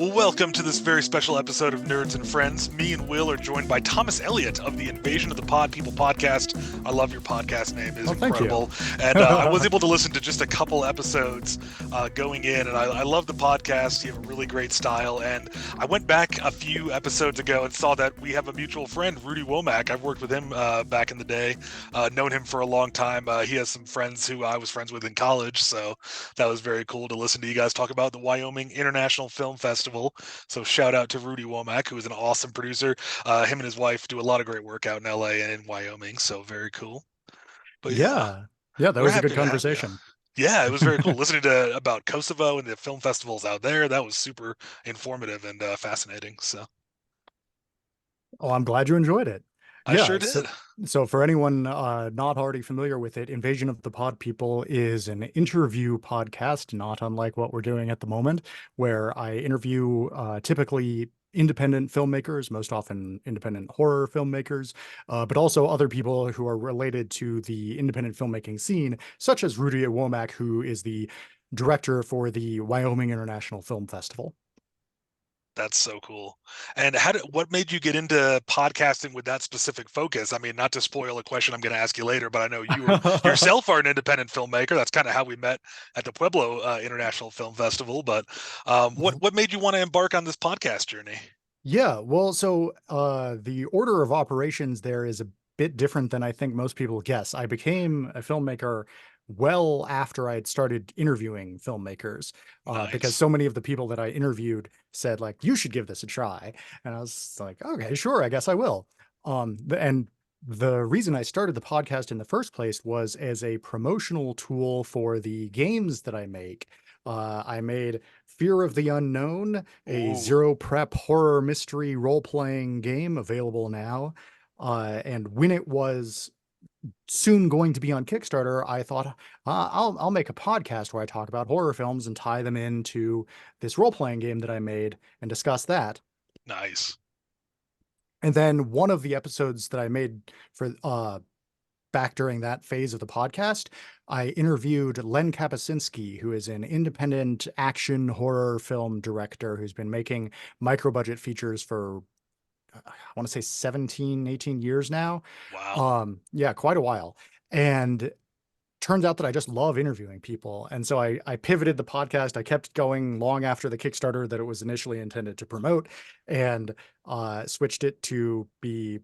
Well, welcome to this very special episode of Nerds and Friends. Me and Will are joined by Thomas Eliot of the Invasion of the Pod People podcast. I love your podcast name; it's incredible. And I was able to listen to just a couple episodes going in, and I love the podcast. You have a really great style. And I went back a few episodes ago and saw that we have a mutual friend, Rudy Womack. I've worked with him back in the day, known him for a long time. He has some friends who I was friends with in college, so that was very cool to listen to you guys talk about the Wyoming International Film Festival. So shout out to Rudy Womack, who is an awesome producer. Him and his wife do a lot of great work out in LA and in Wyoming, so very cool. But yeah, that was a good conversation. Yeah, it was very cool listening to about Kosovo and the film festivals out there. That was super informative and fascinating. So, I'm glad you enjoyed it. I sure did. So for anyone not already familiar with it, Invasion of the Pod People is an interview podcast, not unlike what we're doing at the moment, where I interview typically independent filmmakers, most often independent horror filmmakers, but also other people who are related to the independent filmmaking scene, such as Rudy Womack, who is the director for the Wyoming International Film Festival. That's so cool. And what made you get into podcasting with that specific focus? I mean, not to spoil a question I'm going to ask you later, but I know you yourself are an independent filmmaker. That's kind of how we met at the Pueblo International Film Festival. But what made you want to embark on this podcast journey? Yeah, well, so the order of operations there is a bit different than I think most people guess. I became a filmmaker well after I had started interviewing filmmakers, because so many of the people that I interviewed said, like, you should give this a try. And I was like, okay, sure, I guess I will. And the reason I started the podcast in the first place was as a promotional tool for the games that I make. I made Fear of the Unknown, a zero prep horror mystery role-playing game available now. And when it was soon going to be on Kickstarter, I thought I'll make a podcast where I talk about horror films and tie them into this role-playing game that I made and discuss that. Nice. And then one of the episodes that I made for back during that phase of the podcast, I interviewed Len Kapuscinski, who is an independent action horror film director who's been making micro-budget features for, I want to say 17, 18 years now. Wow. Yeah, quite a while. And turns out that I just love interviewing people. And so I pivoted the podcast. I kept going long after the Kickstarter that it was initially intended to promote, and switched it to be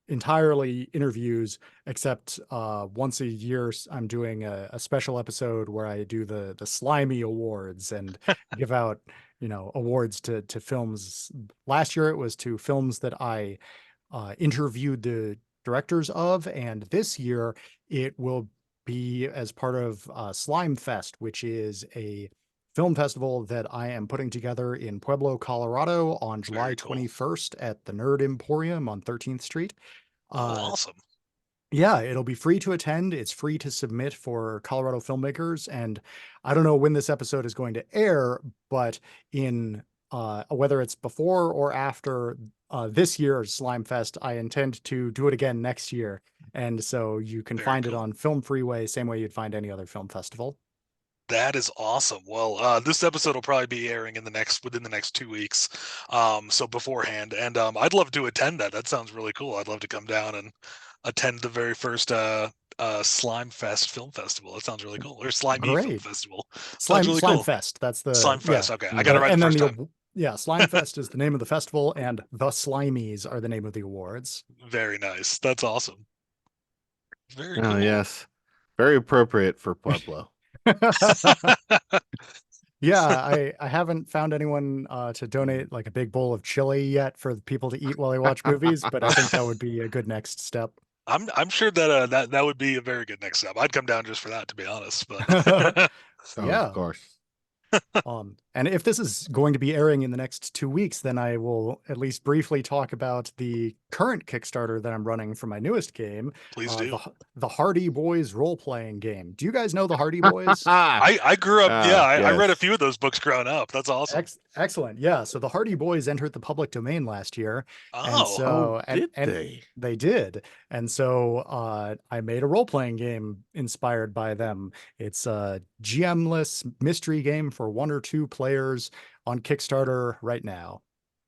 entirely interviews, except once a year I'm doing a special episode where I do the Slimy Awards and give out, awards to films. Last year it was to films that I interviewed the directors of, and this year it will be as part of Slime Fest, which is a film festival that I am putting together in Pueblo, Colorado on July 21st at the Nerd Emporium on 13th Street. Awesome. Yeah, it'll be free to attend. It's free to submit for Colorado filmmakers. And I don't know when this episode is going to air, but in whether it's before or after this year's Slime Fest, I intend to do it again next year. And so you can find it on Film Freeway, same way you'd find any other film festival. That is awesome. Well, this episode will probably be airing within the next 2 weeks, so beforehand. And I'd love to attend that. That sounds really cool. I'd love to come down and attend the very first Slime Fest Film Festival. That sounds really cool. Or Slimy Film Festival. Slime cool. Fest. That's the Slime Fest. Yeah. Okay, I got it right and the first time. Yeah, Slime Fest is the name of the festival, and the Slimies are the name of the awards. Very nice. That's awesome. Very cool. Oh, yes. Very appropriate for Pueblo. Yeah, I haven't found anyone to donate like a big bowl of chili yet for people to eat while they watch movies, but I think that would be a good next step. I'm sure that that would be a very good next step. I'd come down just for that, to be honest. But yeah, of course. And if this is going to be airing in the next 2 weeks, then I will at least briefly talk about the current Kickstarter that I'm running for my newest game. Please do. The Hardy Boys role-playing game. Do you guys know the Hardy Boys? I grew up, I read a few of those books growing up. That's awesome. Excellent. Yeah, so the Hardy Boys entered the public domain last year. Did they? They did. And so I made a role-playing game inspired by them. It's a GM-less mystery game for for 1 or 2 players on Kickstarter right now.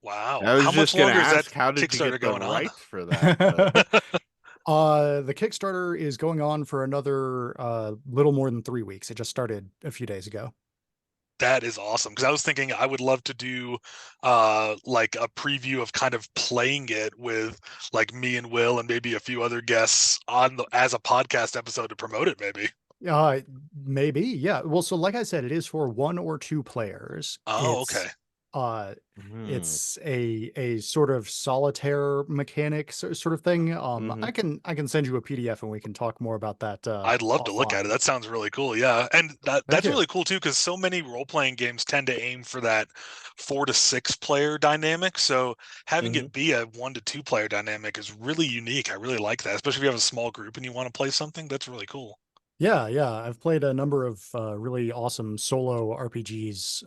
Wow. I was How much just gonna longer is that ask, how did you Kickstarter get the going on? rights for that? But The Kickstarter is going on for another little more than 3 weeks. It just started a few days ago. That is awesome, because I was thinking I would love to do like a preview of kind of playing it with like me and Will and maybe a few other guests on as a podcast episode to promote it, maybe. Maybe, yeah. Well, so like I said, it is for 1 or 2 players. Oh, okay. It's a sort of solitaire mechanic sort of thing. I can send you a PDF and we can talk more about that. I'd love to look at it. That sounds really cool. Yeah, and that's really cool too, because so many role-playing games tend to aim for that 4 to 6 player dynamic. So having it be a 1 to 2 player dynamic is really unique. I really like that, especially if you have a small group and you want to play something. That's really cool. Yeah, I've played a number of really awesome solo RPGs.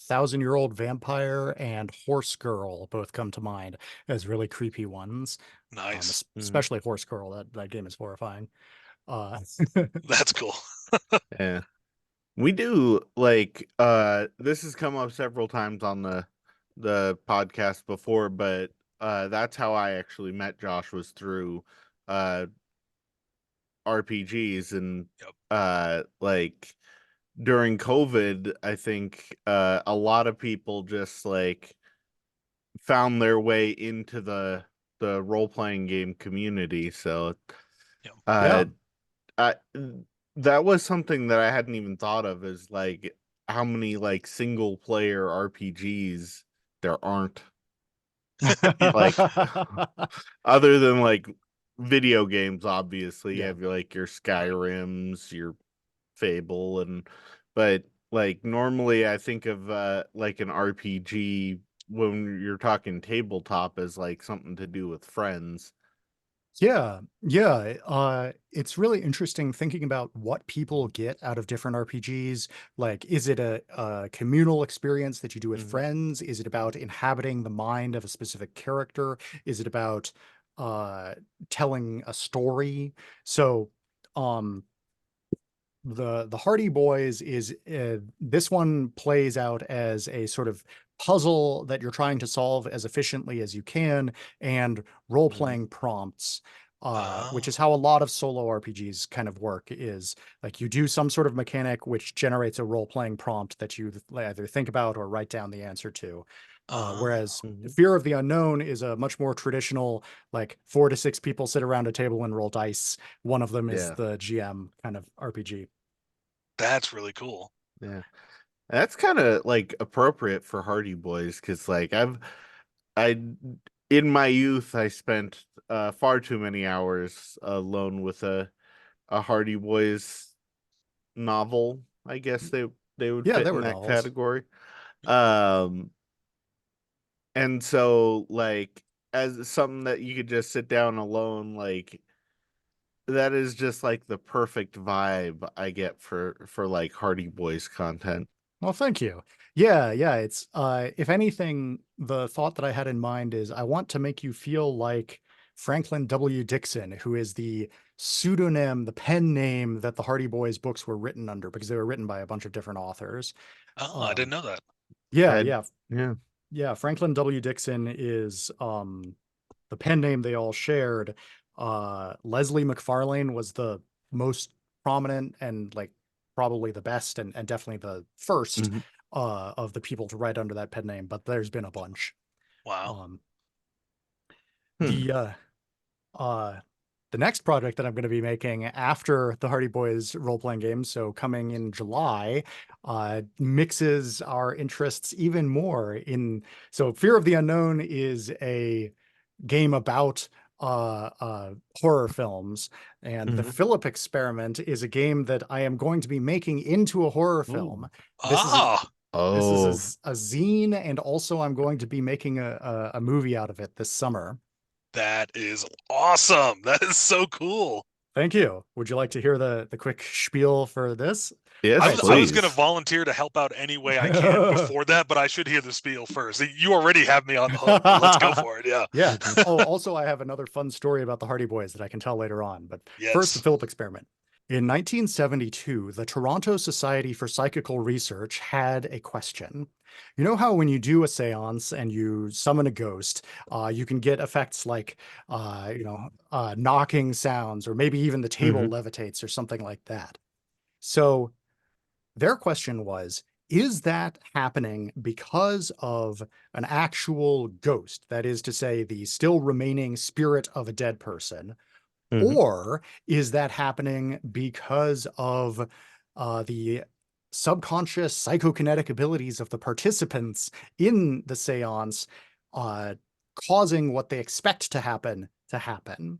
1,000-Year-Old Vampire and Horse Girl both come to mind as really creepy ones. Nice. Especially Horse Girl. That game is horrifying. That's cool. Yeah. We do like this has come up several times on the podcast before, but that's how I actually met Josh, was through RPGs. And like during COVID, I think a lot of people just like found their way into the role-playing game community. So that was something that I hadn't even thought of, is like how many like single player RPGs there aren't. Like other than like video games, obviously you have like your Skyrims, your Fable, but like normally I think of like an RPG when you're talking tabletop as like something to do with friends. Yeah. It's really interesting thinking about what people get out of different RPGs. Like, is it a communal experience that you do with friends? Is it about inhabiting the mind of a specific character? Is it about telling a story? So, the Hardy Boys is this one plays out as a sort of puzzle that you're trying to solve as efficiently as you can, and role-playing prompts, which is how a lot of solo RPGs kind of work. Is like you do some sort of mechanic which generates a role-playing prompt that you either think about or write down the answer to. Whereas Fear of the Unknown is a much more traditional, like 4 to 6 people sit around a table and roll dice. One of them is the GM kind of RPG. That's really cool. Yeah. That's kind of like appropriate for Hardy Boys, because like in my youth I spent far too many hours alone with a Hardy Boys novel. I guess they would fit in that category. And so like as something that you could just sit down alone, like that is just like the perfect vibe I get for like Hardy Boys content. Well, thank you. Yeah, it's if anything, the thought that I had in mind is I want to make you feel like Franklin W. Dixon, who is the pseudonym, the pen name that the Hardy Boys books were written under, because they were written by a bunch of different authors. Oh, I didn't know that. Yeah. Franklin W. Dixon is the pen name they all shared. Leslie McFarlane was the most prominent and like probably the best and definitely the first of the people to write under that pen name, but there's been a bunch. Wow. The next project that I'm going to be making after the Hardy Boys role-playing game, so coming in July, mixes our interests even more so Fear of the Unknown is a game about horror films, and the Philip Experiment is a game that I am going to be making into a horror film. This is a zine, and also I'm going to be making a movie out of it this summer. That is awesome. That is so cool. Thank you. Would you like to hear the quick spiel for this? Yes, I was going to volunteer to help out any way I can before that, but I should hear the spiel first. You already have me on the hook. Let's go for it. Yeah. Oh, also, I have another fun story about the Hardy Boys that I can tell later on. But first, the Philip Experiment. In 1972, the Toronto Society for Psychical Research had a question. You know how when you do a seance and you summon a ghost, you can get effects like, knocking sounds, or maybe even the table Mhm. levitates or something like that. So their question was, is that happening because of an actual ghost? That is to say, the still remaining spirit of a dead person. Mhm. Or is that happening because of the subconscious psychokinetic abilities of the participants in the seance uh, causing what they expect to happen to happen?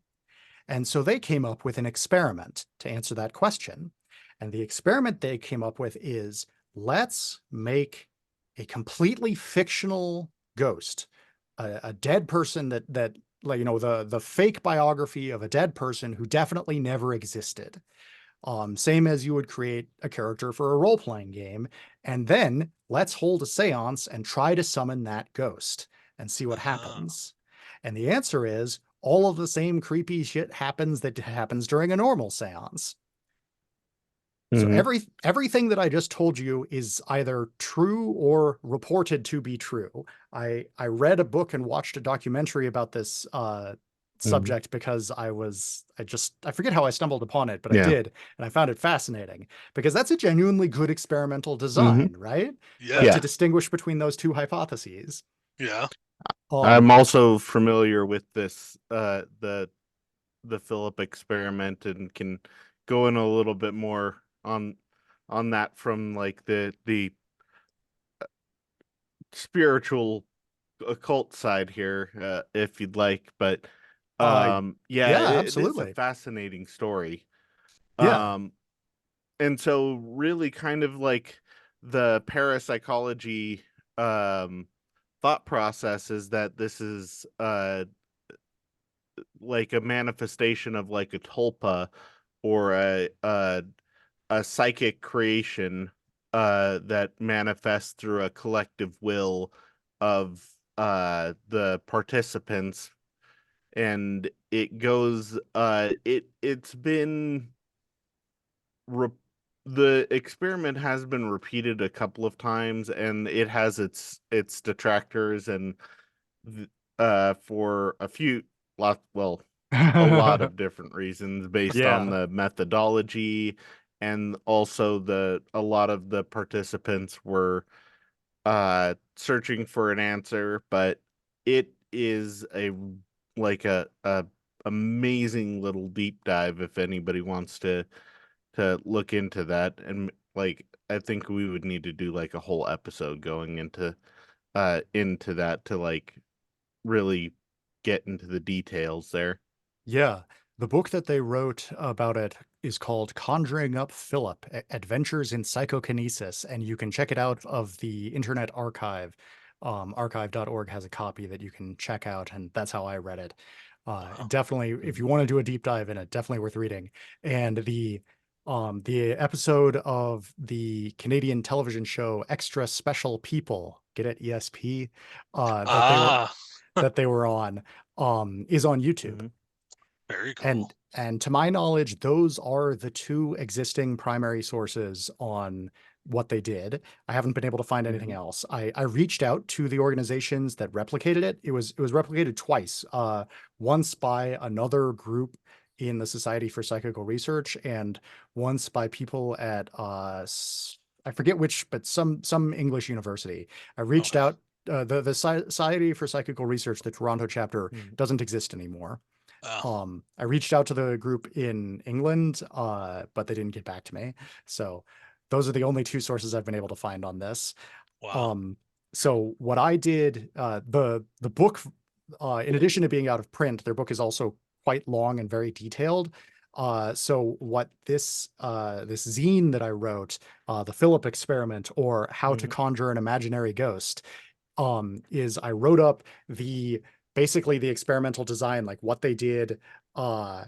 And so they came up with an experiment to answer that question. And the experiment they came up with is, let's make a completely fictional ghost, a dead person that like, the fake biography of a dead person who definitely never existed. Same as you would create a character for a role-playing game. And then let's hold a seance and try to summon that ghost and see what Ah. happens. And the answer is all of the same creepy shit happens that happens during a normal seance. So Mhm. everything that I just told you is either true or reported to be true. I read a book and watched a documentary about this Mhm. subject because I forget how I stumbled upon it, but I Yeah. did, and I found it fascinating because that's a genuinely good experimental Mhm. design, right? Yeah. To Yeah. distinguish between those two hypotheses. Yeah. I'm Um, also familiar with this the Philip experiment, and can go in a little bit more on that from like the spiritual occult side here, if you'd like. But uh, yeah, yeah, it is a absolutely. fascinating story. Yeah. Um, and so really kind of like the parapsychology um thought process is that this is like a manifestation of like a tulpa, or a psychic creation that manifests through a collective will of the participants. And it goes it's been re- the experiment has been repeated a couple of times, and it has its detractors, and for a lot of different reasons based on Yeah. the methodology. And also a lot of the participants were searching for an answer. But it is a amazing little deep dive if anybody wants to look into that. And like, I think we would need to do like a whole episode going into that to like really get into the details there. Yeah. The book that they wrote about it is called Conjuring Up Philip, Adventures in Psychokinesis, and you can check it out of the Internet Archive. Archive.org has a copy that you can check out, and that's how I read it. Wow. Definitely, if you Mhm. want to do a deep dive in it, definitely worth reading. And the episode of the Canadian television show Extra Special People, get it, ESP, that Ah. they were on, is on YouTube. Mhm. Very cool. And to my knowledge, those are the two existing primary sources on what they did. I haven't been able to find anything Mhm. else. I reached out to the organizations that replicated it. It was replicated twice. Once by another group in the Society for Psychical Research, and once by people at I forget which, but some English university. I reached Okay. out. The Society for Psychical Research, the Toronto chapter, Mhm. doesn't exist anymore. Oh. I reached out to the group in England, but they didn't get back to me. So those are the only two sources I've been able to find on this. Wow. Um, so what I did, the book, in addition to being out of print, their book is also quite long and very detailed. So what this zine that I wrote, the Philip Experiment, or How to Mhm. Conjure an Imaginary Ghost, is I wrote up the basically the experimental design, like what they did uh,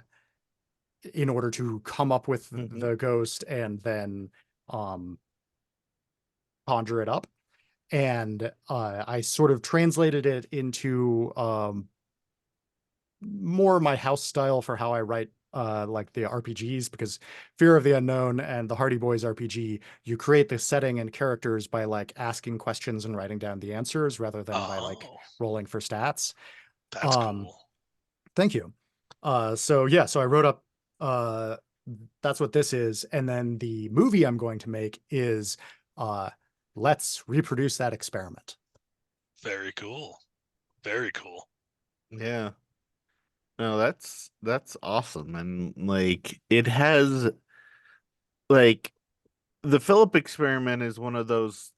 in order to come up with Mhm. the ghost and then um, conjure it up. And I sort of translated it into more my house style for how I write like the RPGs, because Fear of the Unknown and the Hardy Boys RPG, you create the setting and characters by like asking questions and writing down the answers rather than by like Oh, rolling for stats. that's Um, cool. Thank you. So yeah, so I wrote up uh that's what this is, and then the movie I'm going to make is uh let's reproduce that experiment. Very cool. Very cool. Yeah. No, that's awesome. And like it has like the Philip experiment is one of those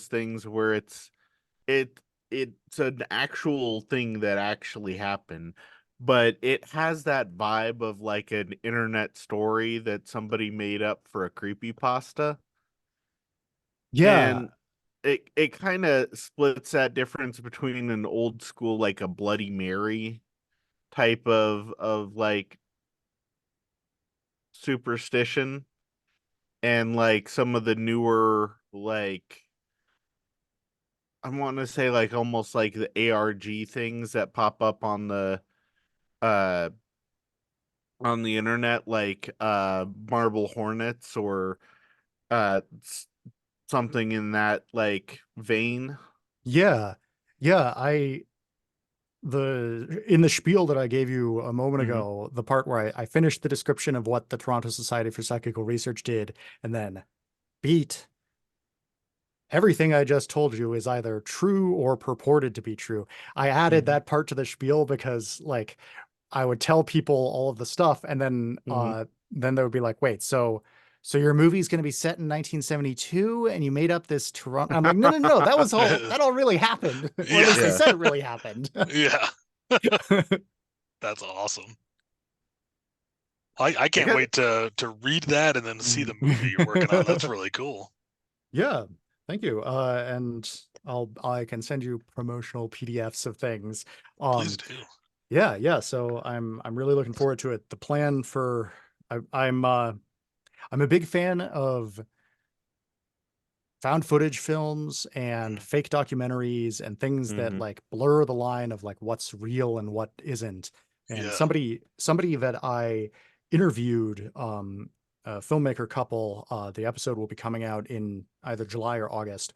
things where it it's an actual thing that actually happened, but it has that vibe of like an internet story that somebody made up for a creepypasta. Yeah. And it kind of splits that difference between an old school like a Bloody Mary type of like superstition and like some of the newer like I want to say like almost like the ARG things that pop up uh on the internet like marble hornets or uh something in that like vein. Yeah. Yeah, I the in the spiel that I gave you a moment Hmm. ago, the part where I finished the description of what the Toronto Society for Psychical Research did, and then beat everything I just told you is either true or purported to be true. I added Hmm. that part to the spiel because like I would tell people all of the stuff, and Hmm. then they would be like, wait, so your movie's going to be set in 1972 and you made up this Toronto. I'm like, no, no, no, that all really happened. Or at Yeah. least they Yeah. said it really happened. Yeah. That's awesome. I I can't got wait to read that and then see the movie you're working on. That's Mhm. really cool. Yeah, thank you. And I can send you promotional PDFs of things. Please Um, do. yeah, yeah. So I'm really looking forward to it. The plan for I'm a big fan of found footage films and Mm, fake documentaries and things that hmm like blur the line of like what's real and what isn't. And yeah. somebody that I interviewed, a filmmaker couple, the episode will be coming out in either July or August.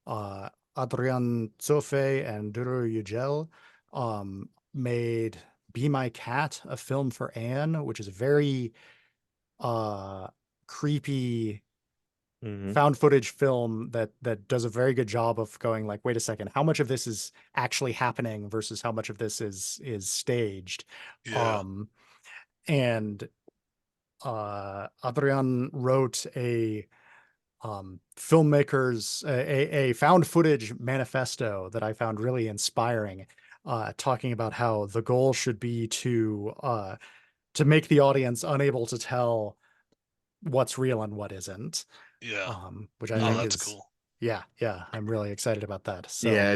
Uh, Adrian Zofe and Duru Yücel made Be My Cat, a film for Anne, which is a very uh creepy hmm found footage film that does a very good job of going like, wait a second, how much of this is actually happening versus how much of this is staged. Yeah. Um and Adrian wrote a filmmakers a found footage manifesto that I found really inspiring, talking about how the goal should be to make the audience unable to tell what's real and what isn't, Yeah. which I Oh, think hmm that's is, cool. yeah, yeah, I'm really excited about that. Yeah, So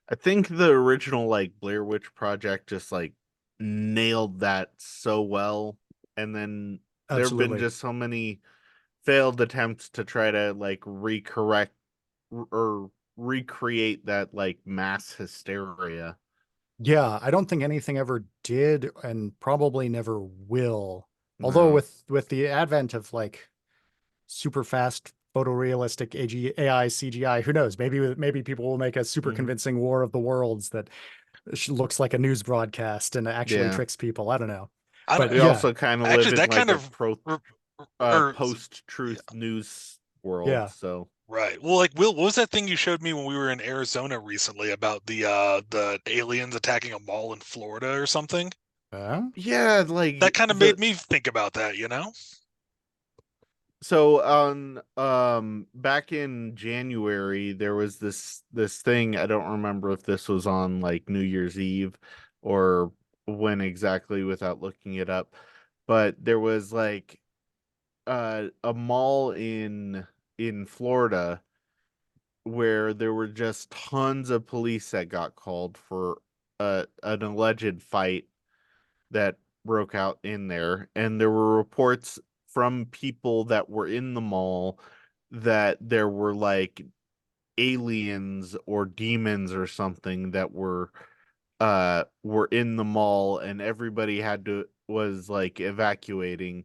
I think the original like Blair Witch Project just like nailed that so well. And then there have been absolutely. just so many failed attempts to try to like or recreate that like mass hysteria. Yeah, I don't think anything ever did and probably never will. Although No. with the advent of like super fast photorealistic AI CGI, who knows? Maybe people will make a super Hmm. convincing War of the Worlds that looks like a news broadcast and actually Yeah. tricks people. I don't know. I don't But We yeah, also kind of live actually in that like kind a of or, yeah, post-truth news world, yeah. so right. Well, like Will, what was that thing you showed me when we were in Arizona recently about the aliens attacking a mall in Florida or something? yeah, That like kind of the made me think about that, you know? so on back in January there was this thing. I don't remember if this was on like New Year's Eve or when exactly without looking it up, but there was like a mall in Florida where there were just tons of police that got called for an alleged fight that broke out in there, and there were reports from people that were in the mall that there were like aliens or demons or something that were in the mall, and everybody had to was like evacuating,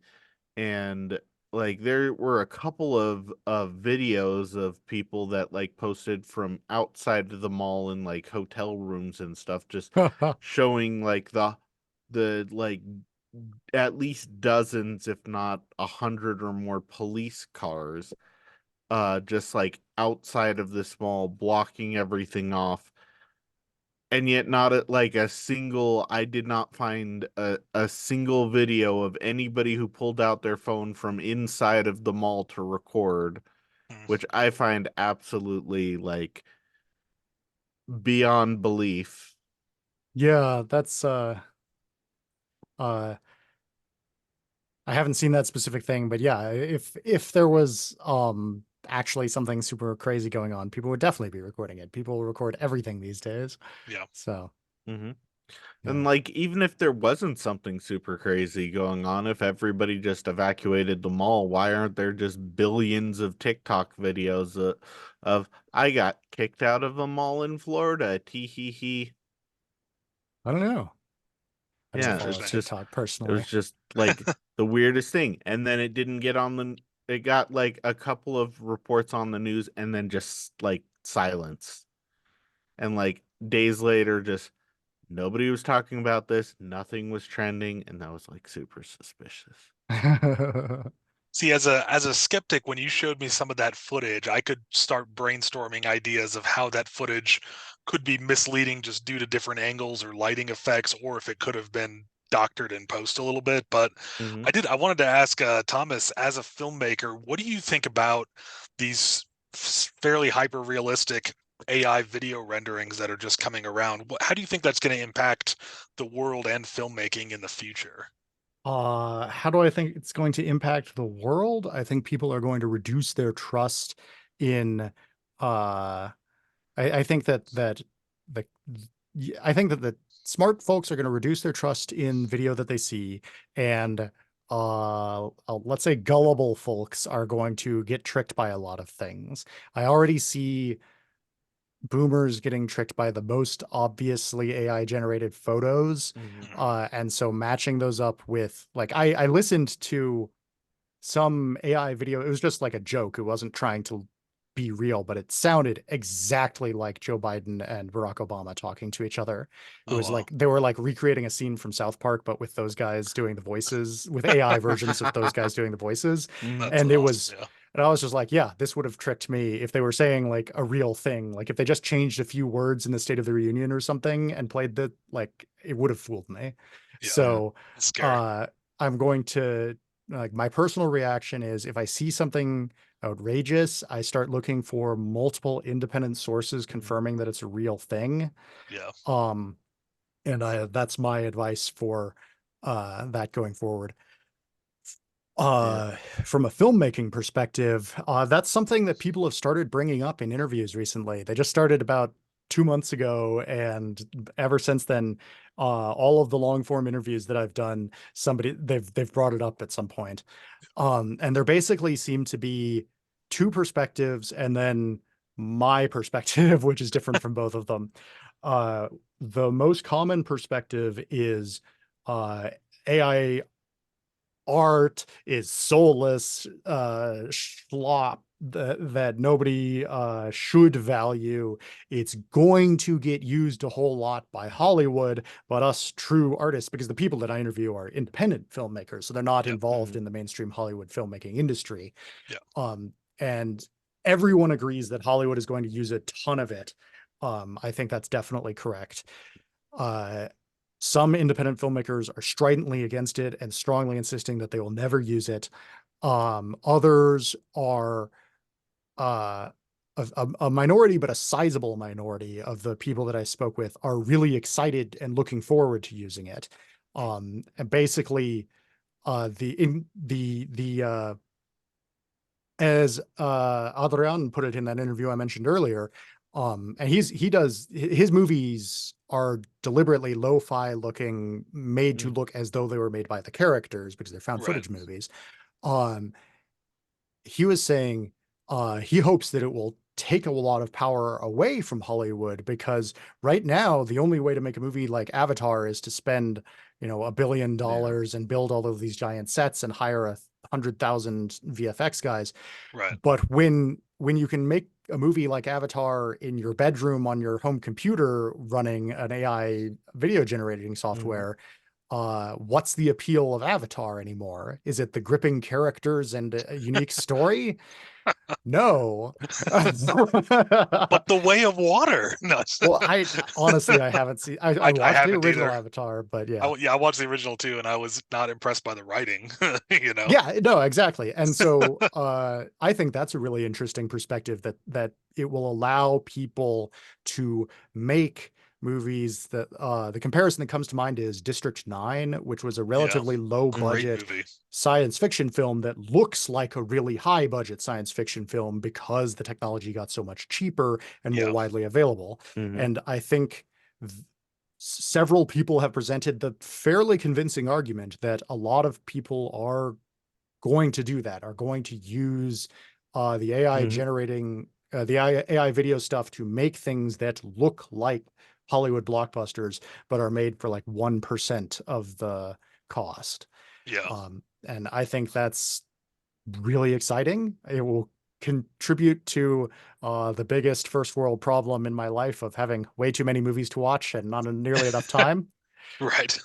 and like there were a couple of videos of people that like posted from outside of the mall in like hotel rooms and stuff, just showing like the like at least dozens, if not 100 or more police cars, just like outside of this mall, blocking everything off. And yet not like a single, I did not find a single video of anybody who pulled out their phone from inside of the mall to record, Hmm. which I find absolutely like beyond belief. Yeah, that's uh I haven't seen that specific thing, but yeah, if there was actually something super crazy going on, people would definitely be recording it. People record everything these days. Yeah. So, Hmm. yeah. And like, even if there wasn't something super crazy going on, if everybody just evacuated the mall, why aren't there just billions of TikTok videos of I got kicked out of a mall in Florida, tee hee hee. I don't know. I don't Yeah, follow Interesting. TikTok it was personally. just like the weirdest thing. And then it didn't get on it got like a couple of reports on the news and then just like silence. And like days later, just nobody was talking about this, nothing was trending, and that was like super suspicious. See, as a skeptic, when you showed me some of that footage, I could start brainstorming ideas of how that footage could be misleading just due to different angles or lighting effects, or if it could have been doctored in post a little bit. But Hmm. I wanted to ask Thomas, as a filmmaker, what do you think about these fairly hyper realistic AI video renderings that are just coming around? How do you think that's going to impact the world and filmmaking in the future? How do I think it's going to impact the world? I think people are going to reduce their trust in I think that the I think that the smart folks are going to reduce their trust in video that they see, and let's say gullible folks are going to get tricked by a lot of things. I already see boomers getting tricked by the most obviously AI generated photos. Hmm. And so matching those up with like I listened to some AI video. It was just like a joke. It wasn't trying to be real, but it sounded exactly like Joe Biden and Barack Obama talking to each other. It Oh, was wow. like they were like recreating a scene from South Park, but with those guys doing the voices, with AI versions of those guys doing the voices. Hmm. That's And it awesome. was, Yeah. and I was just like, yeah, this would have tricked me if they were saying like a real thing. Like if they just changed a few words in the State of the Union or something and played the, like, it would have fooled me. Yeah. Yeah. So, It's scary. uh, I'm going to, like, my personal reaction is if I see something outrageous, I start looking for multiple independent sources Hmm. confirming that it's a real thing. Yeah. Um, and that's my advice for that going forward. Yeah. From a filmmaking perspective, that's something that people have started bringing up in interviews recently. They just started about 2 months ago, and ever since then, all of the long form interviews that I've done, they've brought it up at some point. And there basically seem to be two perspectives, and then my perspective, which is different from both of them. Uh, the most common perspective is uh, AI art is soulless schlop that nobody should value. It's going to get used a whole lot by Hollywood, but us true artists, because the people that I interview are independent filmmakers, so they're not Yeah. involved Hmm. in the mainstream Hollywood filmmaking industry. Yeah. And everyone agrees that Hollywood is going to use a ton of it. I think that's definitely correct. Uh, some independent filmmakers are stridently against it and strongly insisting that they will never use it. Others are uh, a minority, but a sizable minority of the people that I spoke with are really excited and looking forward to using it. Mm. And basically, as Adrian put it in that interview I mentioned earlier, and he does his movies are deliberately lo-fi looking, made to Hmm. look as though they were made by the characters because they're found Right. footage movies. Um, he was saying he hopes that it will take a lot of power away from Hollywood because right now the only way to make a movie like Avatar is to spend $1 billion and build all of these giant sets and hire 100,000 VFX guys. Right. But when you can make a movie like Avatar in your bedroom on your home computer running an AI video generating software, what's the appeal of Avatar anymore? Is it the gripping characters and a unique story? No. But The Way of Water. No. Well, I honestly, I haven't seen. I watched the haven't original either. Avatar, but yeah. I watched the original too, and I was not impressed by the writing. You know. Yeah, no, exactly. And so I think that's a really interesting perspective, that it will allow people to make movies that the comparison that comes to mind is District 9, which was a relatively low budget science fiction film that looks like a really high budget science fiction film because the technology got so much cheaper and more widely available. And I think several people have presented the fairly convincing argument that a lot of people are going to do that, are going to use the AI generating the AI video stuff to make things that look like Hollywood blockbusters, but are made for like 1% of the cost. Yeah. And I think that's really exciting. It will contribute to the biggest first world problem in my life of having way too many movies to watch and not nearly enough time. Right.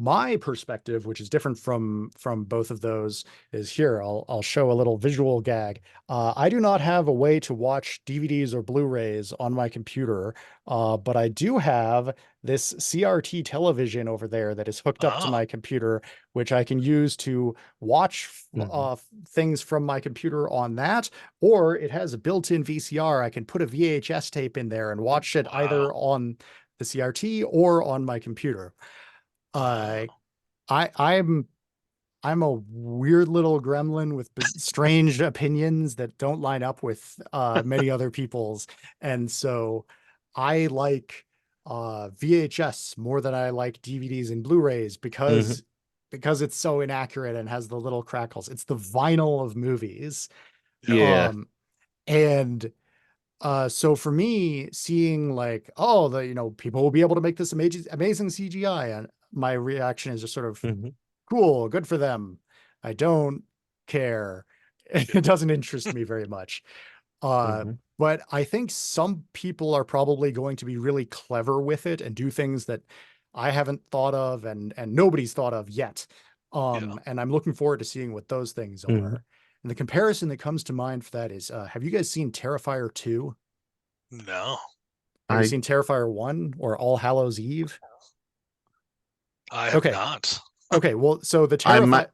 My perspective, which is different from both of those, is here. I'll show a little visual gag. I do not have a way to watch DVDs or Blu-rays on my computer, but I do have this CRT television over there that is hooked up to my computer, which I can use to watch things from my computer on that, or it has a built-in VCR. I can put a VHS tape in there and watch it either on the CRT or on my computer. I'm a weird little gremlin with strange opinions that don't line up with many other people's, and so I like VHS more than I like DVDs and Blu-rays because it's so inaccurate and has the little crackles. It's the vinyl of movies. And so for me, seeing like, people will be able to make this amazing CGI, and my reaction is just sort of cool, good for them. I don't care. It doesn't interest me very much. But I think some people are probably going to be really clever with it and do things that I haven't thought of and nobody's thought of yet. And I'm looking forward to seeing what those things are. And the comparison that comes to mind for that is, have you guys seen Terrifier 2? No. Have you seen Terrifier 1 or All Hallows Eve? I have not. Okay, well, so the Terrifier...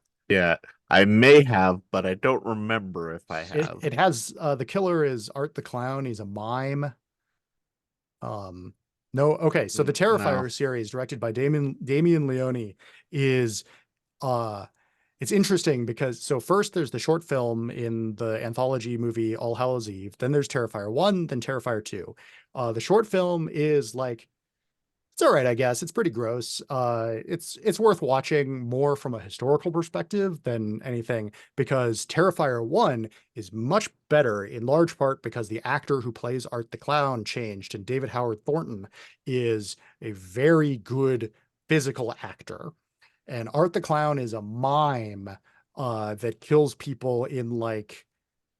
I may have, but I don't remember if I have. It has, the killer is Art the Clown. He's a mime. No, okay, so the Terrifier series, directed by Damien Leone, is... it's interesting because, so first there's the short film in the anthology movie All Hallows Eve, then there's Terrifier 1, then Terrifier 2. The short film is like, it's all right, I guess. It's pretty gross. It's worth watching more from a historical perspective than anything, because Terrifier 1 is much better, in large part because the actor who plays Art the Clown changed, and David Howard Thornton is a very good physical actor. And Art the Clown is a mime that kills people in like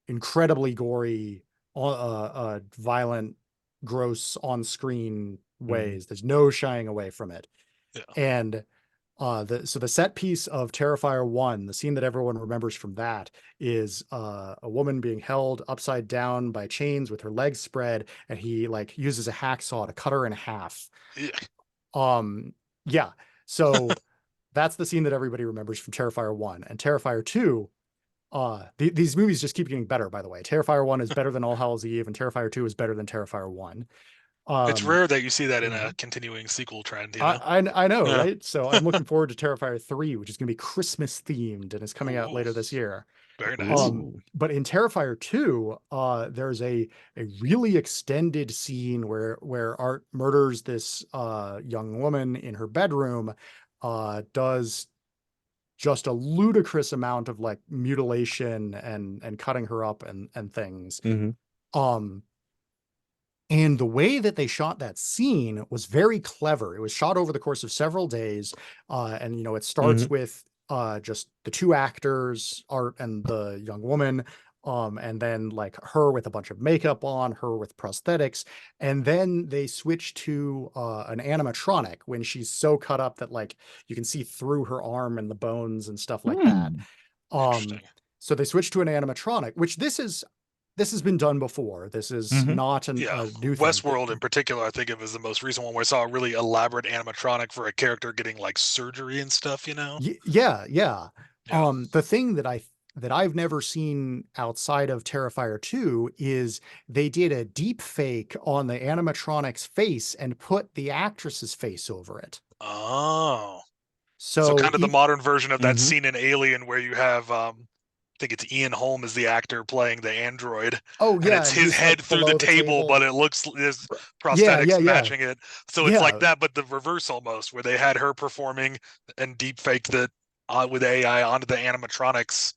incredibly gory, violent, gross on-screen ways. There's no shying away from it. And so the set piece of Terrifier 1, the scene that everyone remembers from that, is a woman being held upside down by chains with her legs spread, and he like uses a hacksaw to cut her in half. So that's the scene that everybody remembers from Terrifier 1. And Terrifier 2, these movies just keep getting better, by the way. Terrifier 1 is better than All Hallows Eve, and Terrifier 2 is better than Terrifier 1. It's rare that you see that in a continuing sequel trend, you know? I know, right? So I'm looking forward to Terrifier 3, which is going to be Christmas themed and is coming out later this year. Very nice. But in Terrifier 2, there's a really extended scene where Art murders this young woman in her bedroom, does just a ludicrous amount of like mutilation and cutting her up and things. And the way that they shot that scene was very clever. It was shot over the course of several days. And, it starts with just the two actors, Art and the young woman, and then like her with a bunch of makeup on, her with prosthetics. And then they switch to an animatronic when she's so cut up that like you can see through her arm and the bones and stuff like that. Interesting. So they switched to an animatronic, which this has been done before. This is not a new thing. Westworld in particular, I think it was the most recent one where I saw a really elaborate animatronic for a character getting like surgery and stuff, Yeah. Yeah. The thing that I've never seen outside of Terrifier 2 is they did a deep fake on the animatronic's face and put the actress's face over it. Oh. So So kind of the modern version of that scene in Alien where you have I think it's Ian Holm is the actor playing the android. Oh yeah, and it's his head like through the table, but it looks his prosthetics matching it. So it's like that, but the reverse almost, where they had her performing and deep fake that with AI onto the animatronics,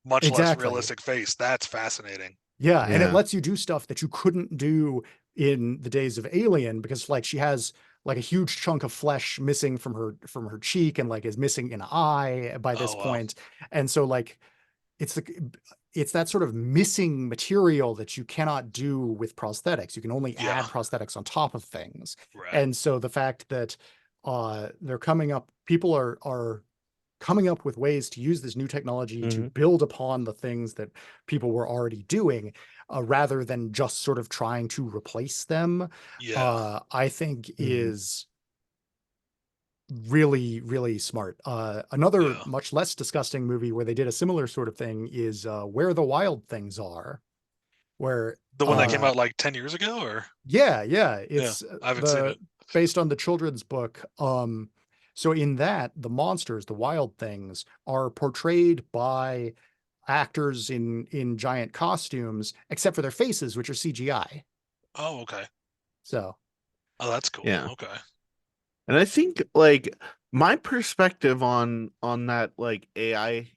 much less realistic face. That's fascinating. Yeah, and it lets you do stuff that you couldn't do in the days of Alien, because like she has like a huge chunk of flesh missing from her cheek and like is missing an eye by this point. And so like it's that sort of missing material that you cannot do with prosthetics. You can only add prosthetics on top of things. Right. And so the fact that people are coming up with ways to use this new technology to build upon the things that people were already doing, rather than just sort of trying to replace them, I think is really, really smart. Another much less disgusting movie where they did a similar sort of thing is Where the Wild Things Are, where the one that came out like 10 years ago, or it's I haven't seen it. Based on the children's book. So in that, the monsters, the wild things, are portrayed by actors in giant costumes, except for their faces, which are CGI. Oh, okay. So, that's cool. Yeah. Okay. And I think like my perspective on that like AI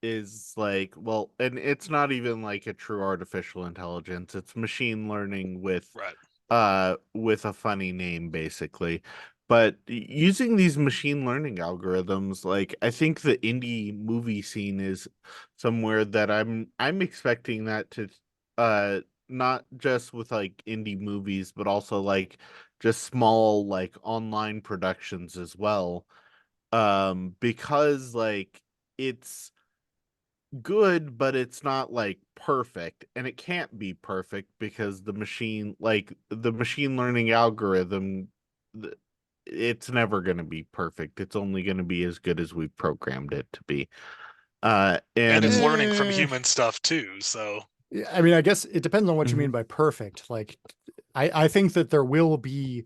is like, well, and it's not even like a true artificial intelligence. It's machine learning with a funny name, basically. But using these machine learning algorithms, like I think the indie movie scene is somewhere that I'm expecting that to not just with like indie movies, but also like just small like online productions as well. Because like it's good, but it's not like perfect, and it can't be perfect because the machine learning algorithm, it's never going to be perfect. It's only going to be as good as we've programmed it to be. And it's learning from human stuff too. So I mean, I guess it depends on what you mean by perfect. Like, I think that there will be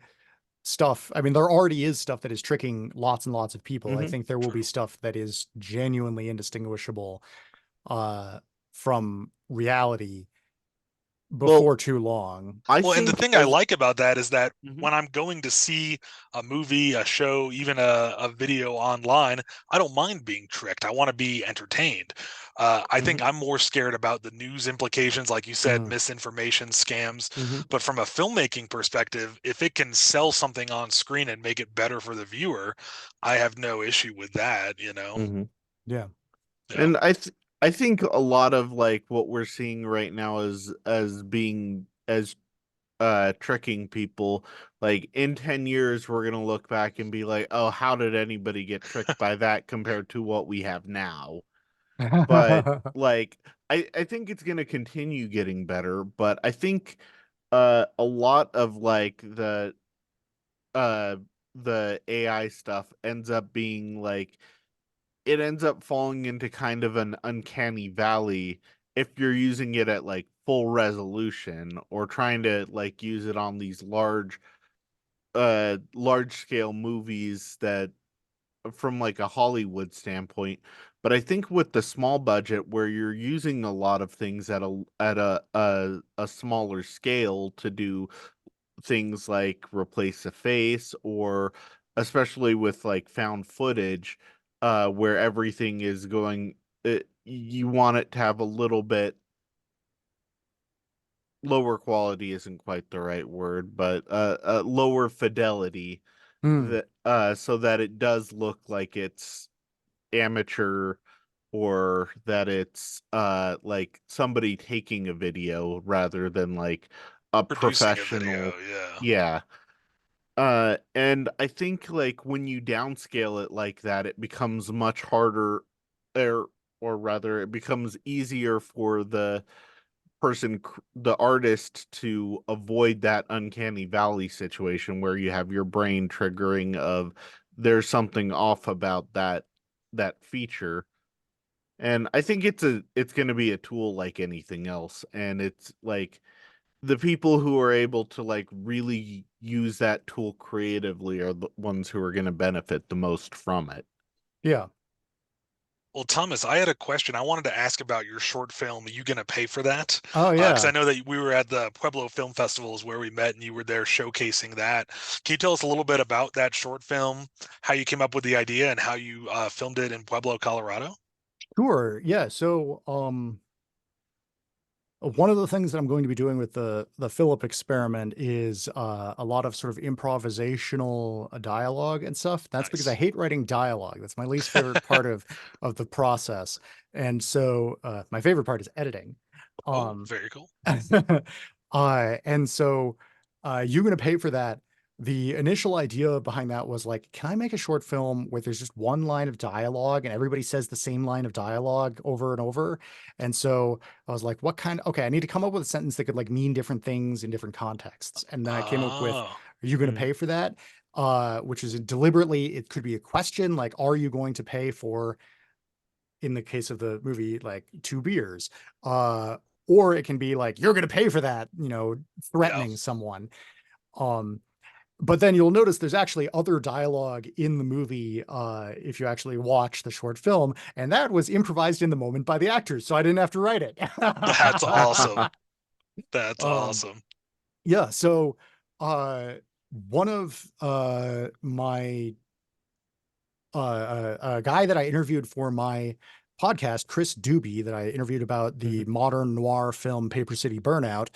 stuff. I mean, there already is stuff that is tricking lots and lots of people. I think there will be stuff that is genuinely indistinguishable from reality before too long. And the thing I like about that is that when I'm going to see a movie, a show, even a video online, I don't mind being tricked. I want to be entertained. I think I'm more scared about the news implications, like you said, misinformation, scams. But from a filmmaking perspective, if it can sell something on screen and make it better for the viewer, I have no issue with that, Yeah. And I think a lot of like what we're seeing right now is being as tricking people. Like in 10 years we're gonna look back and be like, oh, how did anybody get tricked by that compared to what we have now? But like I think it's gonna continue getting better, but I think a lot of like the AI stuff ends up being like, it ends up falling into kind of an uncanny valley if you're using it at like full resolution or trying to like use it on these large scale movies that from like a Hollywood standpoint. But I think with the small budget where you're using a lot of things at a smaller scale to do things like replace a face, or especially with like found footage, where everything is going, you want it to have a little bit lower quality isn't quite the right word, but lower fidelity, Hmm. that so that it does look like it's amateur, or that it's like somebody taking a video rather than like a Producing a video, professional. yeah. Yeah. And I think like when you downscale it like that, it becomes much harder, or rather it becomes easier for the artist, to avoid that uncanny valley situation where you have your brain triggering of there's something off about that feature. And I think it's going to be a tool like anything else, and it's like the people who are able to like really use that tool creatively are the ones who are going to benefit the most from it. Yeah. Well, Thomas, I had a question. I wanted to ask about your short film. Are you going to pay for that? Oh Because yeah. I know that we were at the Pueblo Film Festivals where we met, and you were there showcasing that. Can you tell us a little bit about that short film, how you came up with the idea, and how you filmed it in Pueblo, Colorado? Sure. Yeah. So, one of the things that I'm going to be doing with the Philip experiment is a lot of sort of improvisational dialogue and stuff. That's because I Nice. hate writing dialogue. That's my least favorite part of the process. And so my favorite part is editing. Oh, Um, very cool. and so you're going to pay for that. The initial idea behind that was like, can I make a short film where there's just one line of dialogue and everybody says the same line of dialogue over and over? And so I was like, okay, I need to come up with a sentence that could like mean different things in different contexts. And then I came up with, Oh, are you going to Mhm. pay for that? Which is deliberately, it could be a question like, are you going to pay for, in the case of the movie, like 2 beers? Or it can be like, you're going to pay for that, yeah. threatening someone. Um, but then you'll notice there's actually other dialogue in the movie if you actually watch the short film, and that was improvised in the moment by the actors, so I didn't have to write it. That's awesome. That's um, awesome. yeah, so one of my a guy that I interviewed for my podcast, Chris Doobie, that I interviewed about the Mhm. modern noir film Paper City Burnout.